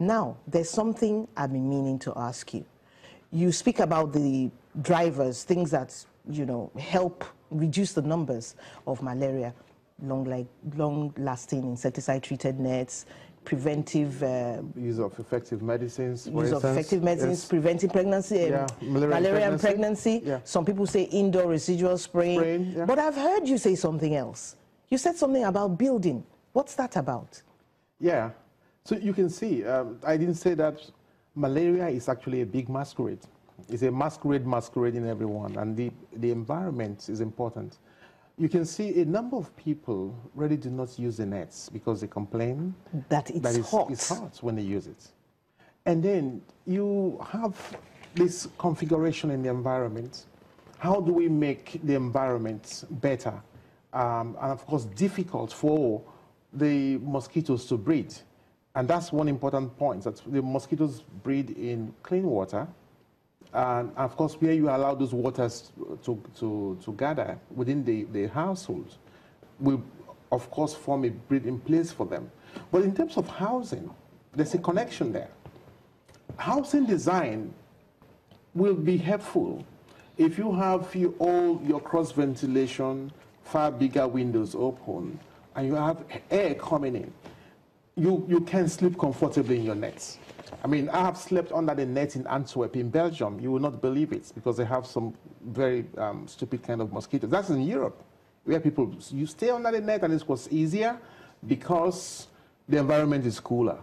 Now, there's something I've been meaning to ask you. You speak about the drivers, things that, you know, help reduce the numbers of malaria, long-lasting insecticide-treated nets, preventive use of effective medicines, yes. Preventing pregnancy, malaria and pregnancy. Yeah. Some people say indoor residual spraying. Yeah. But I've heard you say something else. You said something about building. What's that about? Yeah. So you can see, I didn't say that malaria is actually a big masquerade. It's a masquerading everyone, and the environment is important. You can see a number of people really do not use the nets because they complain that it's hot. It's hot when they use it. And then you have this configuration in the environment. How do we make the environment better? And of course, difficult for the mosquitoes to breed. And that's one important point, that the mosquitoes breed in clean water. And of course, where you allow those waters to gather within the household will, of course, form a breeding place for them. But in terms of housing, there's a connection there. Housing design will be helpful if you have all your cross ventilation, far bigger windows open, and you have air coming in. You can sleep comfortably in your nets. I mean, I have slept under the net in Antwerp, in Belgium. You will not believe it, because they have some very stupid kind of mosquitoes. That's in Europe, where you stay under the net, and it was easier because the environment is cooler.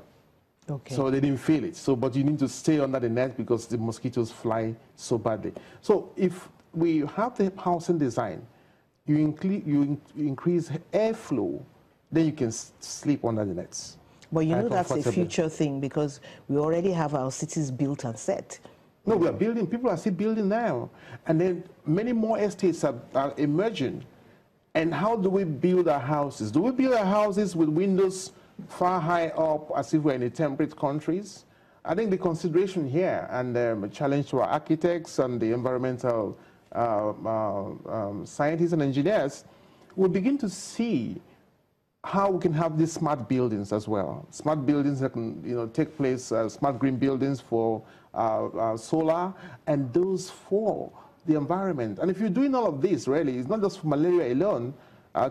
Okay. So they didn't feel it. But you need to stay under the net because the mosquitoes fly so badly. So if we have the housing design, you increase airflow, then you can sleep under the nets. But you know that's a future thing, because we already have our cities built and set. No, we are building. People are still building now. And then many more estates are emerging. And how do we build our houses? Do we build our houses with windows far high up, as if we're in the temperate countries? I think the consideration here, and the challenge to our architects and the environmental scientists and engineers, will begin to see how we can have these smart buildings as well. Smart buildings that can take place, smart green buildings for solar, and those for the environment. And if you're doing all of this, really, it's not just for malaria alone.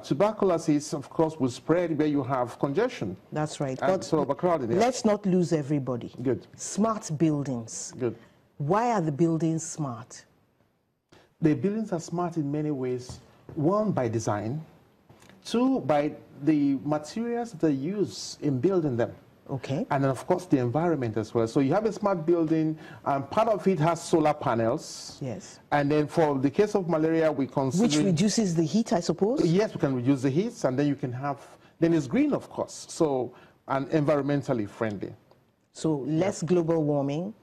Tuberculosis, of course, will spread where you have congestion. That's right. And so overcrowded. Yeah. Let's not lose everybody. Good. Smart buildings. Good. Why are the buildings smart? The buildings are smart in many ways. One, by design. Two, by the materials that they use in building them. Okay. And then, of course, the environment as well. So you have a smart building, and part of it has solar panels. Yes. And then for the case of malaria, we consider... Which reduces the heat, I suppose? Yes, we can reduce the heat, and then you can have... Then it's green, of course, so, and environmentally friendly. So less global warming.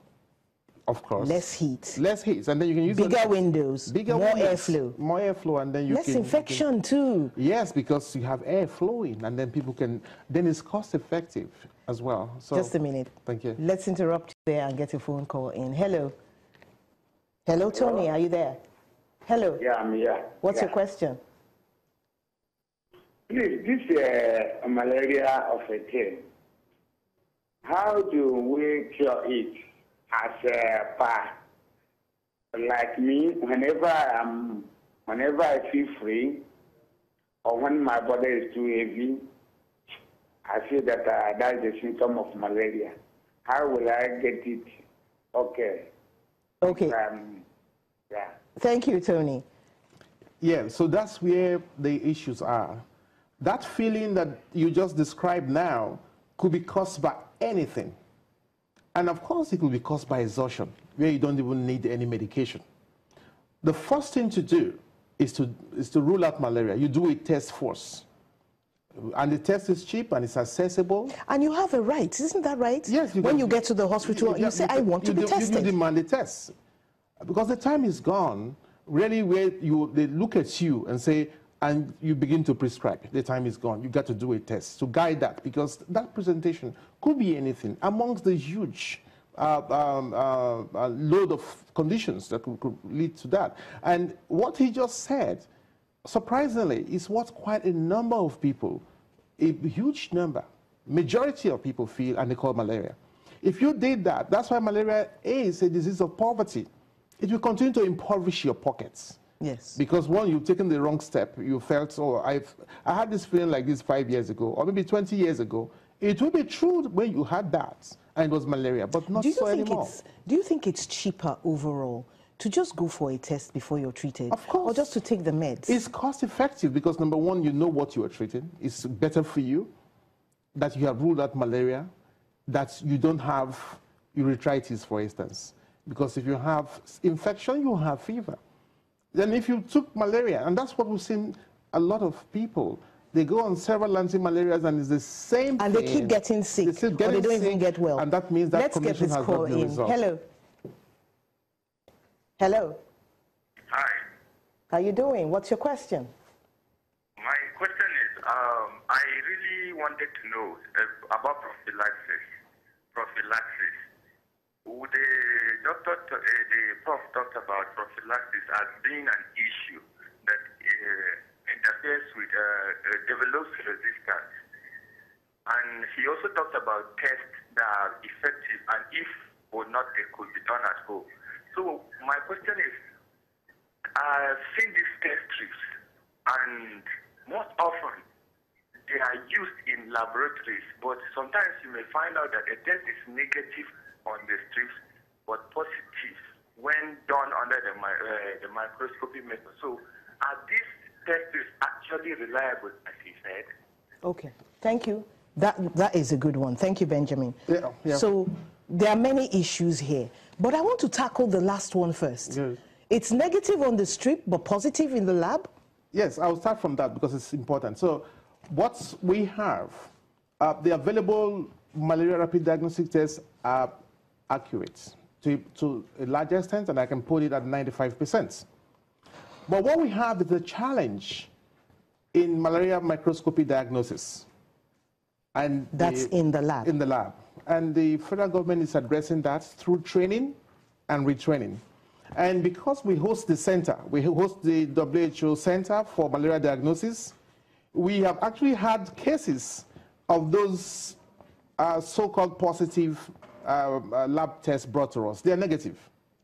Of course. Less heat. Less heat, and then you can use... Bigger windows, more airflow. More airflow, and then you less infection too. Yes, because you have air flowing, and then people can... Then it's cost-effective as well. So, just a minute. Thank you. Let's interrupt you there and get a phone call in. Hello. Hello, Tony, are you there? Hello. Yeah, I'm here. What's your question? Please, this malaria of a thing, how do we cure it as a part? Like me, whenever I feel free, or when my body is too heavy, I feel that that's a symptom of malaria. How will I get it? Okay. Okay. Yeah. Thank you, Tony. Yeah, so that's where the issues are. That feeling that you just described now could be caused by anything. And of course, it will be caused by exhaustion, where you don't even need any medication. The first thing to do is to rule out malaria. You do a test first. And the test is cheap and it's accessible. And you have a right, isn't that right? Yes. When you get to the hospital, you say, I want to be tested. You demand the test. Because the time is gone, really, where they look at you and say, and you begin to prescribe. The time is gone. You got to do a test to guide that, because that presentation could be anything amongst the huge load of conditions that could lead to that. And what he just said, surprisingly, is what quite a number of people, a huge number, majority of people feel, and they call malaria. If you did that, that's why malaria is a disease of poverty. It will continue to impoverish your pockets. Yes. Because one, you've taken the wrong step. You felt, oh, I had this feeling like this 5 years ago, or maybe 20 years ago. It will be true when you had that, and it was malaria, but not so anymore. Do you think it's cheaper overall to just go for a test before you're treated? Of course. Or just to take the meds? It's cost effective because, number one, you know what you are treating. It's better for you that you have ruled out malaria, that you don't have urethritis, for instance. Because if you have infection, you have fever. Then if you took malaria, and that's what we've seen a lot of people, they go on several anti-malarias and it's the same and thing. they keep getting sick, or they don't even get well. And that means that Let's get this call in. Hello. Hello. Hi. How you doing? What's your question? My question is, I really wanted to know about prophylaxis. The Prof talked about prophylaxis as being an issue that interferes with, develops resistance. And he also talked about tests that are effective and if or not they could be done at home. So my question is, I've seen these test strips and most often they are used in laboratories, but sometimes you may find out that a test is negative on the strips but positive when done under the microscopy method. So are these test strips actually reliable, as he said? Okay, thank you. That is a good one. Thank you, Benjamin. Yeah. So there are many issues here, but I want to tackle the last one first. Yes. It's negative on the strip, but positive in the lab? Yes, I'll start from that because it's important. So what we have, the available malaria rapid diagnostic tests are accurate to a large extent, and I can put it at 95%. But what we have is a challenge in malaria microscopy diagnosis. And that's in the lab? In the lab. And the federal government is addressing that through training and retraining. And because we host the center, we host the WHO Center for Malaria Diagnosis, we have actually had cases of those so-called positive lab tests brought to us. They are negative.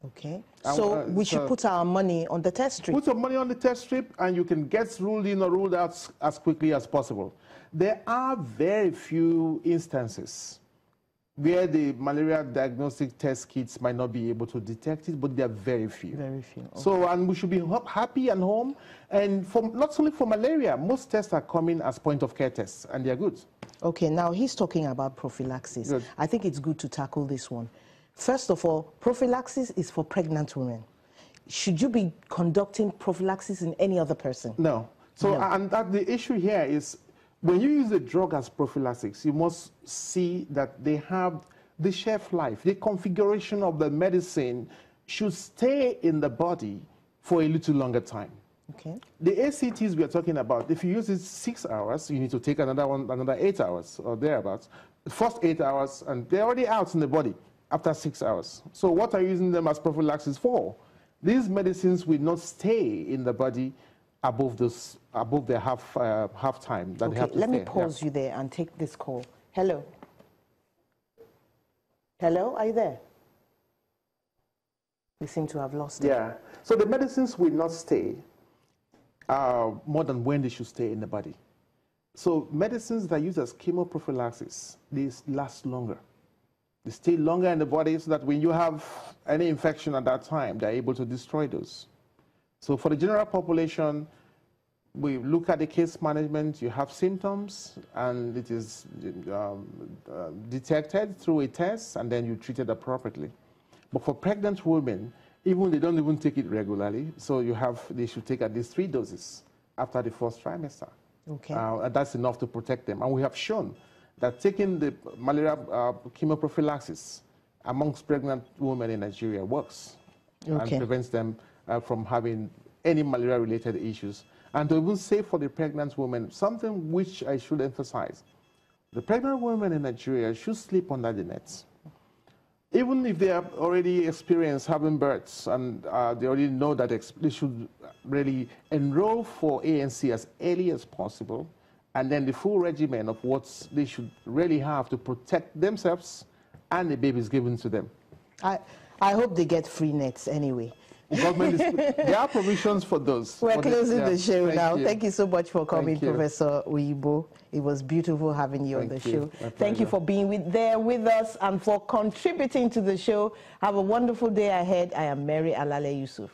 Okay. So we should put our money on the test strip. Put your money on the test strip and you can get ruled in or ruled out as quickly as possible. There are very few instances where the malaria diagnostic test kits might not be able to detect it, but they are very few. Very few. Okay. So, and we should be happy and home. And not only for malaria, most tests are coming as point-of-care tests, and they are good. Okay, now he's talking about prophylaxis. Good. I think it's good to tackle this one. First of all, prophylaxis is for pregnant women. Should you be conducting prophylaxis in any other person? No. So, No. and the issue here is, when you use a drug as prophylaxis, you must see that they have the shelf life. The configuration of the medicine should stay in the body for a little longer time. Okay. The ACTs we are talking about, if you use it 6 hours, you need to take another 8 hours or thereabouts. The first 8 hours, and they're already out in the body after 6 hours. So what are you using them as prophylaxis for? These medicines will not stay in the body above the half time that they have to let stay. me pause you there and take this call. Hello. Hello, are you there? We seem to have lost it. Yeah. So the medicines will not stay more than when they should stay in the body. So medicines that are used as chemoprophylaxis, these last longer. They stay longer in the body so that when you have any infection at that time, they're able to destroy those. So for the general population, we look at the case management. You have symptoms, and it is detected through a test, and then you treat it appropriately. But for pregnant women, even they don't even take it regularly, so they should take at least 3 doses after the first trimester. Okay. And that's enough to protect them. And we have shown that taking the malaria chemoprophylaxis amongst pregnant women in Nigeria works and prevents them from having any malaria-related issues. And to even say for the pregnant women, something which I should emphasize, the pregnant women in Nigeria should sleep under the nets. Even if they have already experienced having births and they already know that they should really enroll for ANC as early as possible, and then the full regimen of what they should really have to protect themselves and the baby is given to them. I hope they get free nets anyway. The government there are provisions for those. We're closing the show now. You. Thank you so much for coming, Professor Oyibo. It was beautiful having you on the show. Thank you for being there with us and for contributing to the show. Have a wonderful day ahead. I am Mary Alale Yusuf.